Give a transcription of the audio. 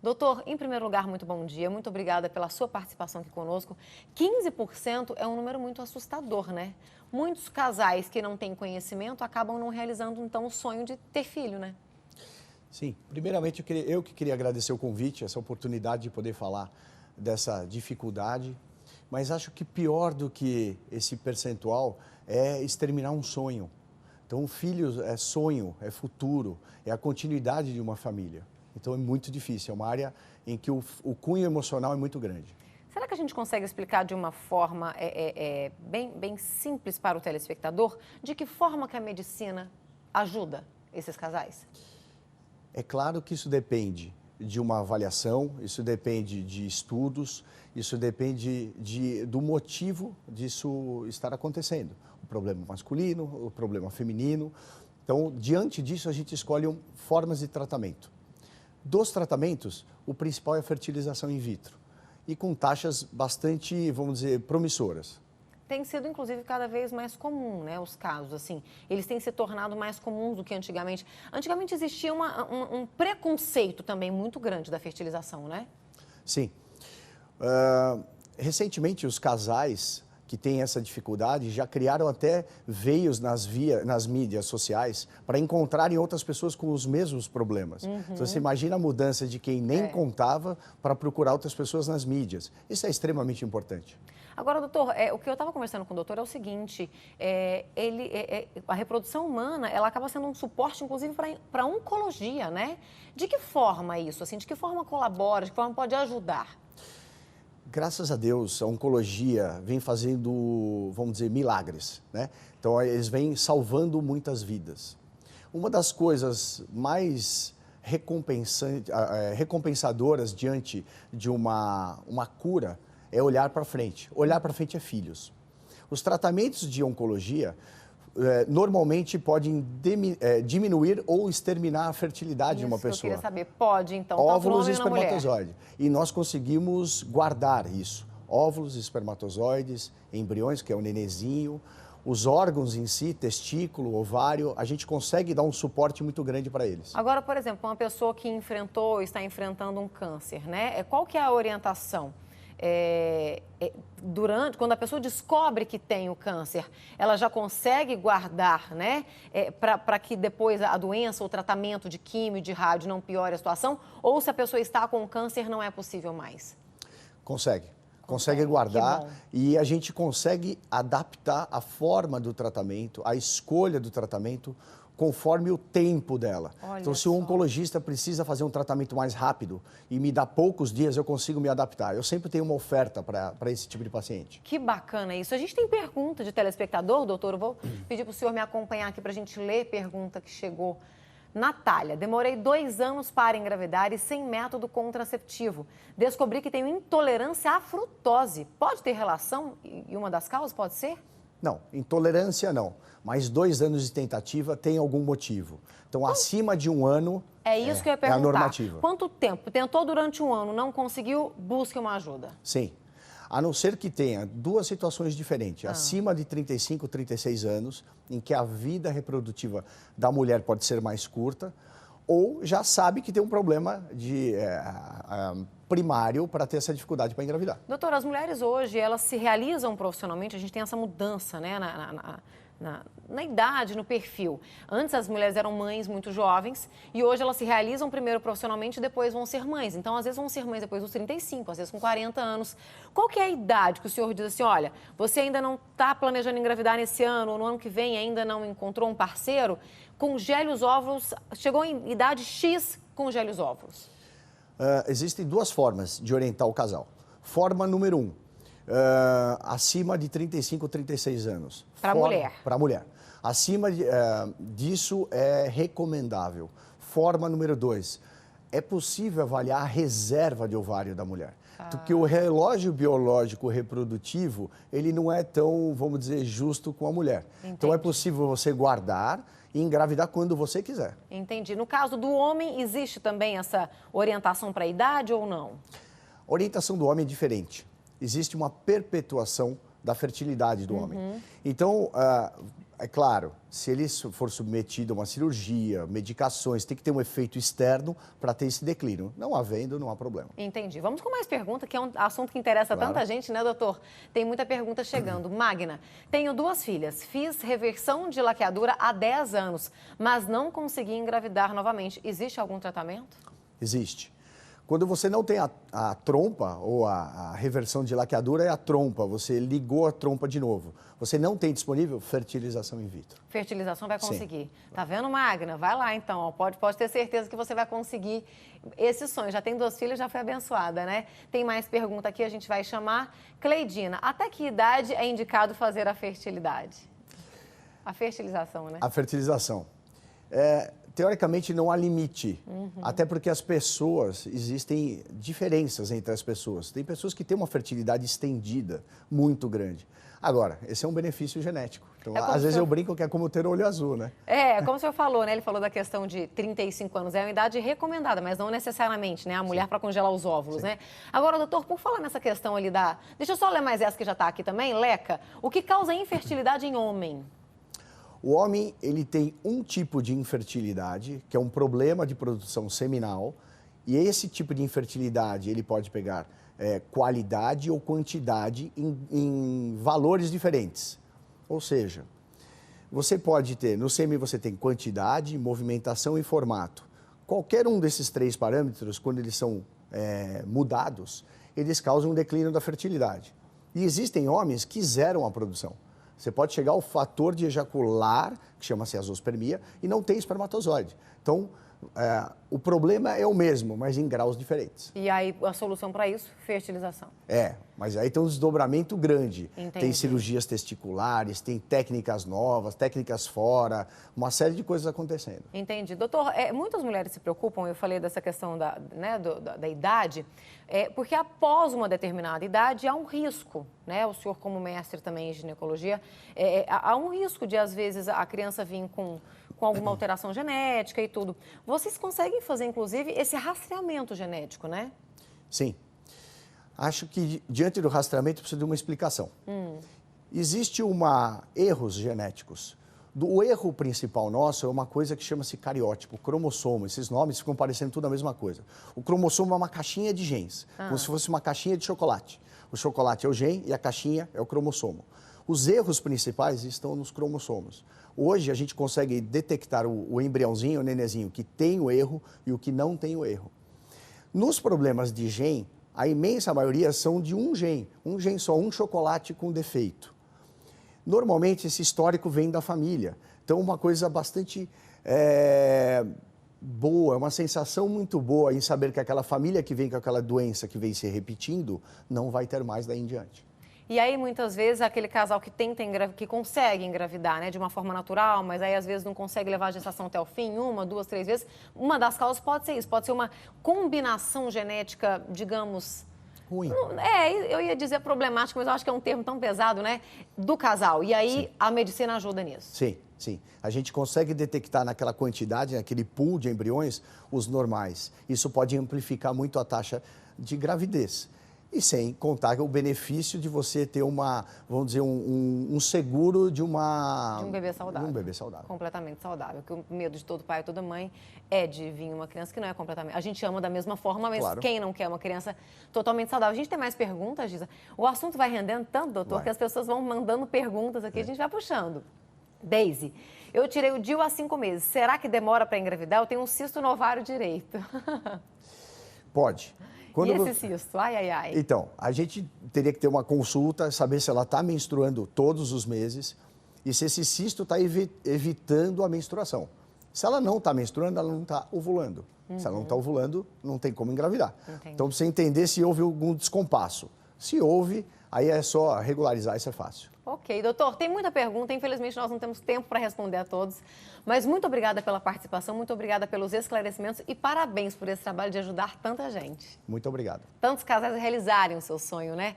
Doutor, em primeiro lugar, muito bom dia. Muito obrigada pela sua participação aqui conosco. 15% é um número muito assustador, né? Muitos casais que não têm conhecimento acabam não realizando, então, o sonho de ter filho, né? Sim, primeiramente eu que queria agradecer o convite, essa oportunidade de poder falar dessa dificuldade, mas acho que pior do que esse percentual é exterminar um sonho. Então, filhos é sonho, é futuro, é a continuidade de uma família. Então, é muito difícil, é uma área em que o cunho emocional é muito grande. Será que a gente consegue explicar de uma forma bem simples para o telespectador de que forma que a medicina ajuda esses casais? É claro que isso depende de uma avaliação, isso depende de estudos, isso depende do motivo disso estar acontecendo. O problema masculino, o problema feminino. Então, diante disso, a gente escolhe formas de tratamento. Dos tratamentos, o principal é a fertilização in vitro e com taxas bastante, vamos dizer, promissoras. Tem sido, inclusive, cada vez mais comum, né, os casos, assim. Eles têm se tornado mais comuns do que antigamente. Antigamente existia um preconceito também muito grande da fertilização, né? Sim. Recentemente, os casais que têm essa dificuldade já criaram até veios nas mídias sociais para encontrarem outras pessoas com os mesmos problemas. Então, você imagina a mudança de quem nem contava para procurar outras pessoas nas mídias. Isso é extremamente importante. Agora, doutor, o que eu estava conversando com o doutor é o seguinte, a reprodução humana, ela acaba sendo um suporte, inclusive, para a oncologia, né? De que forma isso, assim, de que forma colabora, de que forma pode ajudar? Graças a Deus, a oncologia vem fazendo, vamos dizer, milagres, né? Então, eles vêm salvando muitas vidas. Uma das coisas mais recompensadoras diante de uma cura é olhar para frente. Olhar para frente é filhos. Os tratamentos de oncologia normalmente podem diminuir ou exterminar a fertilidade de uma pessoa. Isso que eu queria saber. Pode, então, óvulos e tanto no homem e na mulher. espermatozoide. E nós conseguimos guardar isso. Óvulos, espermatozoides, embriões, que é o nenenzinho, os órgãos em si, testículo, ovário, a gente consegue dar um suporte muito grande para eles. Agora, por exemplo, uma pessoa que está enfrentando um câncer, né? Qual que é a orientação? Quando a pessoa descobre que tem o câncer, ela já consegue guardar, né, para que depois a doença, o tratamento de químio, de rádio não piore a situação? Ou se a pessoa está com o câncer, não é possível mais? Consegue guardar e a gente consegue adaptar a forma do tratamento, a escolha do tratamento, conforme o tempo dela. Então, se o oncologista precisa fazer um tratamento mais rápido e me dá poucos dias, eu consigo me adaptar. Eu sempre tenho uma oferta para esse tipo de paciente. Que bacana isso. A gente tem pergunta de telespectador, doutor. Eu vou pedir para o senhor me acompanhar aqui para a gente ler pergunta que chegou. Natália, demorei 2 anos para engravidar e sem método contraceptivo. Descobri que tenho intolerância à frutose. Pode ter relação? E uma das causas pode ser? Não, intolerância não, mas 2 anos de tentativa tem algum motivo. Então, acima de 1 ano é isso que eu ia perguntar. É a normativa. Quanto tempo? Tentou durante 1 ano, não conseguiu, busque uma ajuda. Sim, a não ser que tenha 2 situações diferentes. Acima de 35, 36 anos, em que a vida reprodutiva da mulher pode ser mais curta, ou já sabe que tem um problema primário para ter essa dificuldade para engravidar. Doutora, as mulheres hoje, elas se realizam profissionalmente, a gente tem essa mudança, né, na idade, no perfil. Antes as mulheres eram mães muito jovens e hoje elas se realizam primeiro profissionalmente e depois vão ser mães. Então, às vezes vão ser mães depois dos 35, às vezes com 40 anos. Qual que é a idade que o senhor diz assim, olha, você ainda não está planejando engravidar nesse ano ou no ano que vem ainda não encontrou um parceiro? Congele os óvulos, chegou em idade X, congele os óvulos. Existem 2 formas de orientar o casal. Forma número 1, acima de 35, 36 anos. Para a mulher. Para a mulher. Acima disso é recomendável. Forma número 2, é possível avaliar a reserva de ovário da mulher. Porque o relógio biológico reprodutivo, ele não é tão, vamos dizer, justo com a mulher. Entendi. Então é possível você guardar e engravidar quando você quiser. Entendi. No caso do homem, existe também essa orientação para a idade ou não? A orientação do homem é diferente. Existe uma perpetuação da fertilidade do homem. Então, É claro, se ele for submetido a uma cirurgia, medicações, tem que ter um efeito externo para ter esse declínio. Não havendo, não há problema. Entendi. Vamos com mais pergunta, que é um assunto que interessa Claro. tanta gente, né, doutor? Tem muita pergunta chegando. Magna, tenho 2 filhas. Fiz reversão de laqueadura há 10 anos, mas não consegui engravidar novamente. Existe algum tratamento? Existe. Quando você não tem a trompa, ou a reversão de laqueadura é a trompa, você ligou a trompa de novo. Você não tem disponível fertilização in vitro. Fertilização vai Sim. conseguir. Tá vendo, Magna? Vai lá, então. Ó. Pode ter certeza que você vai conseguir esse sonho. Já tem 2 filhas, já foi abençoada, né? Tem mais pergunta aqui, a gente vai chamar. Cleidina, até que idade é indicado fazer a fertilidade? A fertilização, né? A fertilização. Teoricamente, não há limite. Até porque as pessoas, existem diferenças entre as pessoas. Tem pessoas que têm uma fertilidade estendida, muito grande. Agora, esse é um benefício genético. Então, às vezes eu brinco que é como ter olho azul, né? Como o senhor falou, né? Ele falou da questão de 35 anos. É uma idade recomendada, mas não necessariamente, né? A mulher para congelar os óvulos, né? Agora, doutor, por falar nessa questão ali da... Deixa eu só ler mais essa que já está aqui também. Leca, o que causa infertilidade em homem? O homem, ele tem um tipo de infertilidade, que é um problema de produção seminal, e esse tipo de infertilidade, ele pode pegar qualidade ou quantidade em valores diferentes. Ou seja, você pode ter, no sêmen você tem quantidade, movimentação e formato. Qualquer um desses 3 parâmetros, quando eles são mudados, eles causam um declínio da fertilidade. E existem homens que zeram a produção. Você pode chegar ao fator de ejacular, que chama-se azospermia, e não tem espermatozoide. Então, o problema é o mesmo, mas em graus diferentes. E aí, a solução para isso? Fertilização. Mas aí tem um desdobramento grande. Entendi. Tem cirurgias testiculares, tem técnicas novas, técnicas fora, uma série de coisas acontecendo. Entendi. Doutor, muitas mulheres se preocupam, eu falei dessa questão da idade, porque após uma determinada idade há um risco, né? O senhor como mestre também em ginecologia, há um risco de, às vezes, a criança vir com alguma alteração genética e tudo. Vocês conseguem fazer, inclusive, esse rastreamento genético, né? Sim. Acho que, diante do rastreamento, precisa de uma explicação. Existe erros genéticos. O erro principal nosso é uma coisa que chama-se cariótipo, cromossomo. Esses nomes ficam parecendo tudo a mesma coisa. O cromossomo é uma caixinha de genes, como se fosse uma caixinha de chocolate. O chocolate é o gene e a caixinha é o cromossomo. Os erros principais estão nos cromossomos. Hoje a gente consegue detectar o embriãozinho, o nenenzinho, que tem o erro e o que não tem o erro. Nos problemas de gene, a imensa maioria são de um gene só, um chocolate com defeito. Normalmente esse histórico vem da família. Então uma coisa bastante boa, uma sensação muito boa em saber que aquela família que vem com aquela doença que vem se repetindo, não vai ter mais daí em diante. E aí, muitas vezes, aquele casal que que consegue engravidar, né, de uma forma natural, mas aí, às vezes, não consegue levar a gestação até o fim, 1, 2, 3 vezes. Uma das causas pode ser isso, pode ser uma combinação genética, digamos... Ruim. Eu ia dizer problemático, mas eu acho que é um termo tão pesado, né, do casal. E aí, sim, a medicina ajuda nisso. Sim, sim. A gente consegue detectar naquela quantidade, naquele pool de embriões, os normais. Isso pode amplificar muito a taxa de gravidez. E sem contar o benefício de você ter vamos dizer, um seguro de um bebê saudável. De um bebê saudável. Completamente saudável. Porque o medo de todo pai e toda mãe é de vir uma criança que não é completamente... A gente ama da mesma forma, mas claro, quem não quer uma criança totalmente saudável? A gente tem mais perguntas, Giza? O assunto vai rendendo tanto, doutor, que as pessoas vão mandando perguntas aqui, a gente vai puxando. Deise, eu tirei o DIU há 5 meses. Será que demora para engravidar? Eu tenho um cisto no ovário direito. Pode. E esse cisto? Ai, ai, ai. Então, a gente teria que ter uma consulta, saber se ela está menstruando todos os meses e se esse cisto está evitando a menstruação. Se ela não está menstruando, ela não está ovulando. Se ela não está ovulando, não tem como engravidar. Entendi. Então, precisa entender se houve algum descompasso. Se houve, aí é só regularizar, isso é fácil. Ok, doutor, tem muita pergunta, infelizmente nós não temos tempo para responder a todos, mas muito obrigada pela participação, muito obrigada pelos esclarecimentos e parabéns por esse trabalho de ajudar tanta gente. Muito obrigado. Tantos casais a realizarem o seu sonho, né?